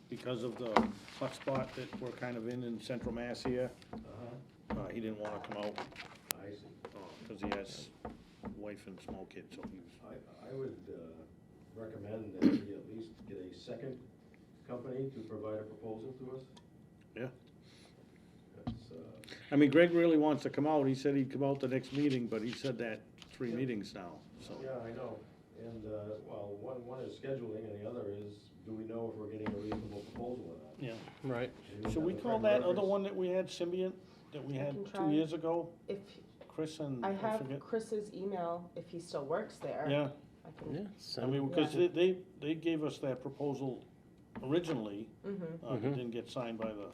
Speaker 2: because of the hotspot that we're kind of in Central Mass here. He didn't wanna come out,
Speaker 5: I see.
Speaker 2: because he has a wife and small kids, so he was,
Speaker 5: I would recommend that we at least get a second company to provide a proposal to us.
Speaker 2: Yeah.
Speaker 5: That's,
Speaker 2: I mean, Greg really wants to come out. He said he'd come out the next meeting, but he said that 3 meetings now, so.
Speaker 5: yeah, I know. And, well, one is scheduling and the other is, do we know if we're getting a reasonable proposal or not?
Speaker 2: Yeah.
Speaker 1: Right.
Speaker 5: And
Speaker 2: Should we
Speaker 5: have a
Speaker 2: call
Speaker 5: friend
Speaker 2: that
Speaker 5: reference.
Speaker 2: other one that we had, Symbiont, that we
Speaker 3: I
Speaker 2: had
Speaker 3: can
Speaker 2: 2
Speaker 3: try.
Speaker 2: years ago?
Speaker 3: If,
Speaker 2: Chris and,
Speaker 3: I
Speaker 2: I
Speaker 3: have
Speaker 2: forget.
Speaker 3: Chris's email, if he still works there.
Speaker 2: Yeah,
Speaker 3: I can,
Speaker 1: Yeah.
Speaker 2: I mean, because they gave us that proposal originally,
Speaker 3: mm-hmm,
Speaker 2: that
Speaker 1: Mhm.
Speaker 2: didn't get signed by the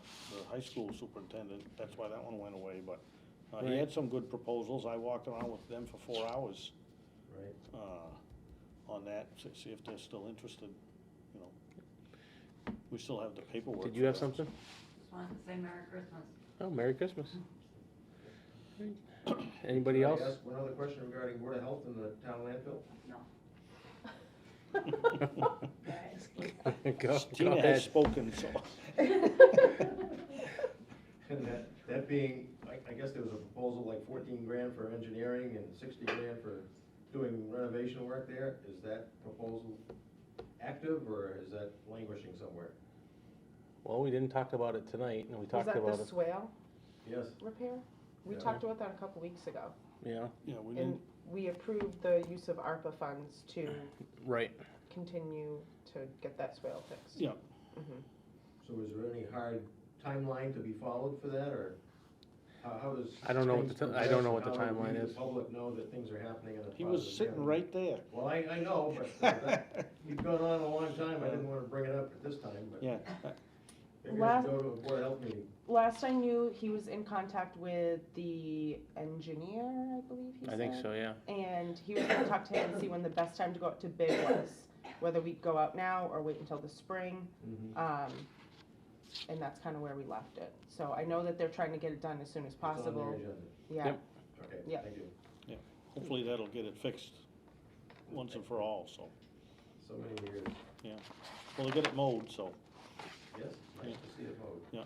Speaker 2: high school superintendent. That's why that one went away, but he
Speaker 1: Right.
Speaker 2: had some good proposals. I walked around with them for 4 hours
Speaker 5: Right.
Speaker 2: on that, to see if they're still interested, you know. We still have the paperwork.
Speaker 1: Did you have
Speaker 2: for that.
Speaker 1: something?
Speaker 6: Just wanted to say Merry Christmas.
Speaker 1: Oh, Merry Christmas. Anybody
Speaker 5: Can I
Speaker 1: else?
Speaker 5: ask one other question regarding Board of Health in the town landfill?
Speaker 6: No.
Speaker 1: Go
Speaker 2: Tina has
Speaker 1: ahead.
Speaker 2: spoken, so.
Speaker 5: And that being, I guess there was a proposal like 14 grand for engineering and 60 grand for doing renovation work there. Is that proposal active or is that languishing somewhere?
Speaker 1: Well, we didn't talk about it tonight, and we
Speaker 3: was
Speaker 1: talked
Speaker 3: that
Speaker 1: about
Speaker 3: the
Speaker 1: it.
Speaker 3: swale
Speaker 5: Yes.
Speaker 3: repair? We
Speaker 5: Yeah.
Speaker 3: talked about that a couple weeks ago,
Speaker 1: Yeah,
Speaker 2: Yeah, we
Speaker 3: and
Speaker 2: didn't,
Speaker 3: we approved the use of ARPA funds to
Speaker 1: right.
Speaker 3: continue to get that swale fixed.
Speaker 2: yeah,
Speaker 3: Mhm.
Speaker 5: So is there any hard timeline to be followed for that, or how does?
Speaker 1: I don't know what
Speaker 5: things
Speaker 1: the I don't know what
Speaker 5: progress
Speaker 1: the
Speaker 5: and how do we,
Speaker 1: timeline
Speaker 5: the
Speaker 1: is.
Speaker 5: public know that things are happening in a
Speaker 2: he was
Speaker 5: positive
Speaker 2: sitting
Speaker 5: manner?
Speaker 2: right there.
Speaker 5: Well, I know, but you've gone on a long time, I didn't wanna bring it up at this time, but
Speaker 2: Yeah,
Speaker 5: maybe I
Speaker 3: Last-
Speaker 5: should go to a Board of Health meeting.
Speaker 3: Last I knew, he was in contact with the engineer, I believe he said.
Speaker 1: I think so, yeah.
Speaker 3: And he was gonna talk to him and see when the best time to go out to bid was, whether we go out now or wait until the spring. And that's kinda where we left it. So I know that they're trying to get it done as soon as
Speaker 5: It's on
Speaker 3: possible.
Speaker 5: their agenda.
Speaker 3: Yeah,
Speaker 1: Yep.
Speaker 5: Okay,
Speaker 3: Yeah.
Speaker 5: thank you.
Speaker 2: hopefully that'll get it fixed once and for all, so.
Speaker 5: So many years.
Speaker 2: Well, they get it mowed, so.
Speaker 5: Yes, nice to see it mowed.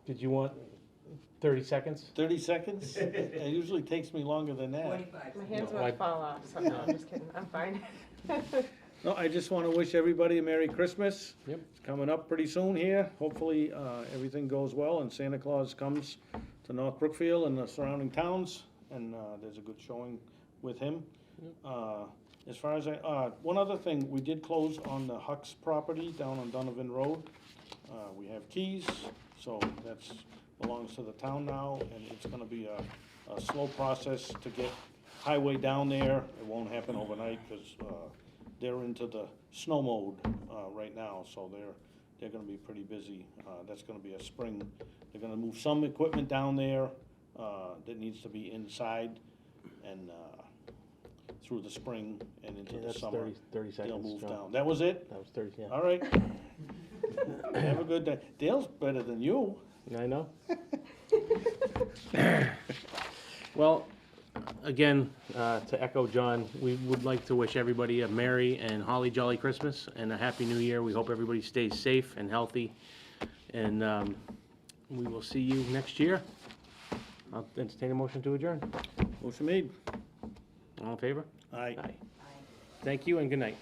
Speaker 1: Did you want 30 seconds?
Speaker 2: 30 seconds? It usually takes me longer than that.
Speaker 6: 45.
Speaker 3: my hands
Speaker 1: No,
Speaker 3: about
Speaker 1: I-
Speaker 3: to fall off, so no, I'm just kidding, I'm fine.
Speaker 2: No, I just wanna wish everybody a Merry Christmas.
Speaker 1: Yep.
Speaker 2: It's coming up pretty soon here. Hopefully, everything goes well and Santa Claus comes to North Brookfield and the surrounding towns, and, there's a good showing with him. As far as one other thing, we did close on the Huck's property down on Donovan Road. We have keys, so that's, belongs to the town now, and it's gonna be a slow process to get highway down there. It won't happen overnight, cause, they're into the snow mode, right now, so they're gonna be pretty busy. That's gonna be a spring, they're gonna move some equipment down there, that needs to be inside, and, through the spring and into
Speaker 1: Yeah,
Speaker 2: the
Speaker 1: that's
Speaker 2: summer.
Speaker 1: 30
Speaker 2: They'll
Speaker 1: seconds.
Speaker 2: move
Speaker 1: John.
Speaker 2: down. That was it?
Speaker 1: That was 30, yeah.
Speaker 2: All right. Have a good day. Dale's better than you.
Speaker 1: I know. Well, again, to echo John, we would like to wish everybody a Merry and Holly Jolly Christmas and a Happy New Year. We hope everybody stays safe and healthy, and we will see you next year. I'll entertain a motion to adjourn.
Speaker 2: Motion made.
Speaker 1: All in favor?
Speaker 2: Aye.
Speaker 1: Aye. Thank you and good night.